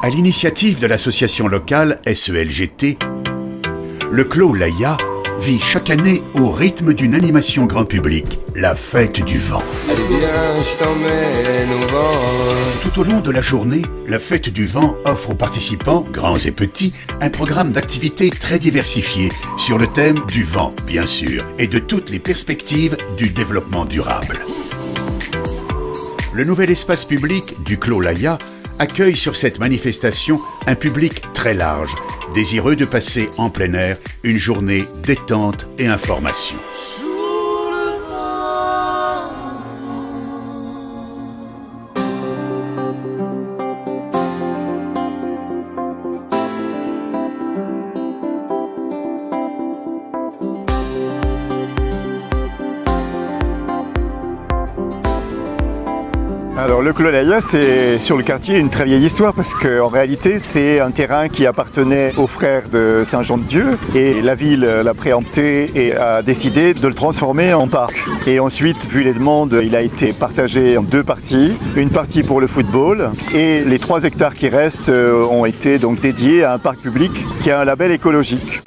À l'initiative de l'association locale SELGT, le Clos Laya vit chaque année au rythme d'une animation grand public, la Fête du Vent. Allez viens, je t'emmène au vent. Tout au long de la journée, la Fête du Vent offre aux participants, grands et petits, un programme d'activités très diversifié sur le thème du vent, bien sûr, et de toutes les perspectives du développement durable. Le nouvel espace public du Clos Laya accueille sur cette manifestation un public très large, désireux de passer en plein air une journée détente et information. Alors le Clos Laya, c'est sur le quartier une très vieille histoire parce qu'en réalité c'est un terrain qui appartenait aux frères de Saint-Jean-de-Dieu et la ville l'a préempté et a décidé de le transformer en parc. Et ensuite, vu les demandes, il a été partagé en deux parties. Une partie pour le football et les 3 hectares qui restent ont été donc dédiés à un parc public qui a un label écologique.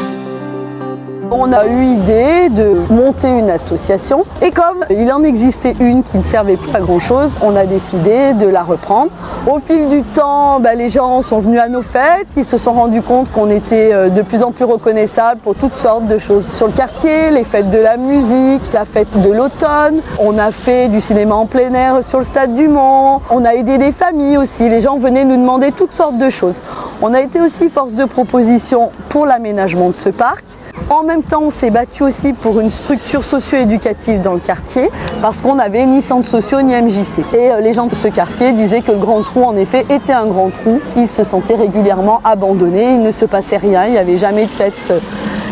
On a eu idée de monter une association et comme il en existait une qui ne servait plus à grand chose, on a décidé de la reprendre. Au fil du temps, les gens sont venus à nos fêtes, ils se sont rendus compte qu'on était de plus en plus reconnaissables pour toutes sortes de choses sur le quartier, les fêtes de la musique, la fête de l'automne. On a fait du cinéma en plein air sur le stade du Mans, on a aidé des familles aussi, les gens venaient nous demander toutes sortes de choses. On a été aussi force de proposition pour l'aménagement de ce parc. En même temps, on s'est battu aussi pour une structure socio-éducative dans le quartier parce qu'on n'avait ni centre sociaux ni MJC. Et les gens de ce quartier disaient que le Grand Trou, en effet, était un grand trou. Ils se sentaient régulièrement abandonnés, il ne se passait rien, il n'y avait jamais de fête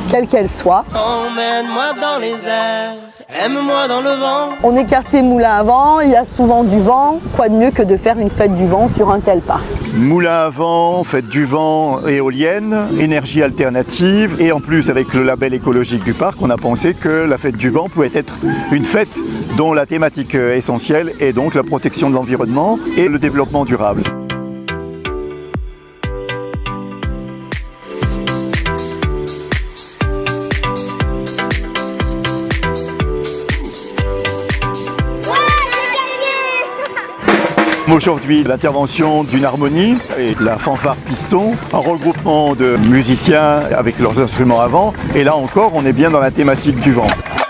quelle qu'elle soit. Emmène-moi dans les airs, aime-moi dans le vent. On est quartier Moulin à Vent, il y a souvent du vent. Quoi de mieux que de faire une fête du vent sur un tel parc? Moulin à vent, fête du vent, éolienne, énergie alternative et en plus avec le label écologique du parc, on a pensé que la fête du vent pouvait être une fête dont la thématique essentielle est donc la protection de l'environnement et le développement durable. Aujourd'hui, l'intervention d'une harmonie et la fanfare piston, un regroupement de musiciens avec leurs instruments à vent. Et là encore, on est bien dans la thématique du vent.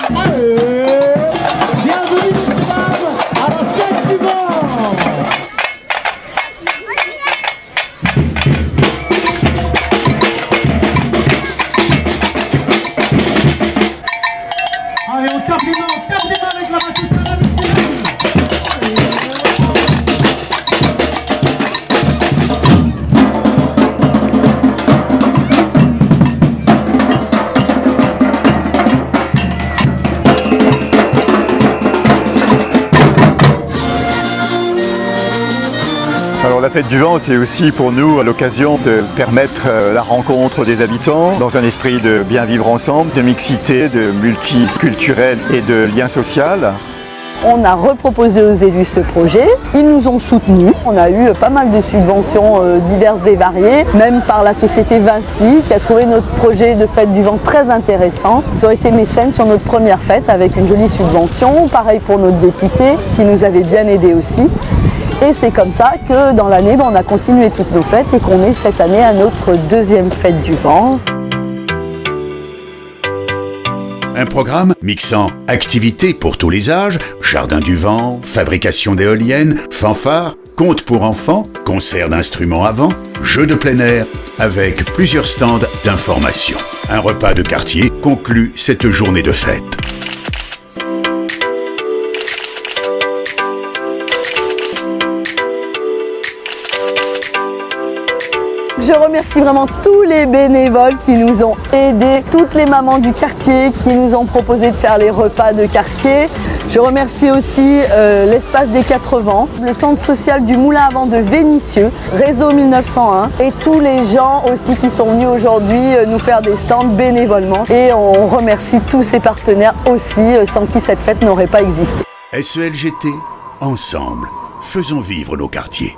Allez, bienvenue à la fête du vent. Allez, on tape des mains avec la main toute la musique. Alors la fête du vent, c'est aussi pour nous l'occasion de permettre la rencontre des habitants dans un esprit de bien vivre ensemble, de mixité, de multiculturel et de lien social. On a reproposé aux élus ce projet, ils nous ont soutenus. On a eu pas mal de subventions diverses et variées, même par la société Vinci qui a trouvé notre projet de fête du vent très intéressant. Ils ont été mécènes sur notre première fête avec une jolie subvention, pareil pour notre député qui nous avait bien aidés aussi. Et c'est comme ça que dans l'année, on a continué toutes nos fêtes et qu'on est cette année à notre 2e fête du vent. Un programme mixant activités pour tous les âges, jardin du vent, fabrication d'éoliennes, fanfare, contes pour enfants, concerts d'instruments à vent, jeux de plein air, avec plusieurs stands d'information. Un repas de quartier conclut cette journée de fête. Je remercie vraiment tous les bénévoles qui nous ont aidés, toutes les mamans du quartier qui nous ont proposé de faire les repas de quartier. Je remercie aussi l'Espace des 4 Vents, le centre social du Moulin à Vent de Vénissieux, Réseau 1901 et tous les gens aussi qui sont venus aujourd'hui nous faire des stands bénévolement. Et on remercie tous ces partenaires aussi, sans qui cette fête n'aurait pas existé. SELGT, ensemble, faisons vivre nos quartiers.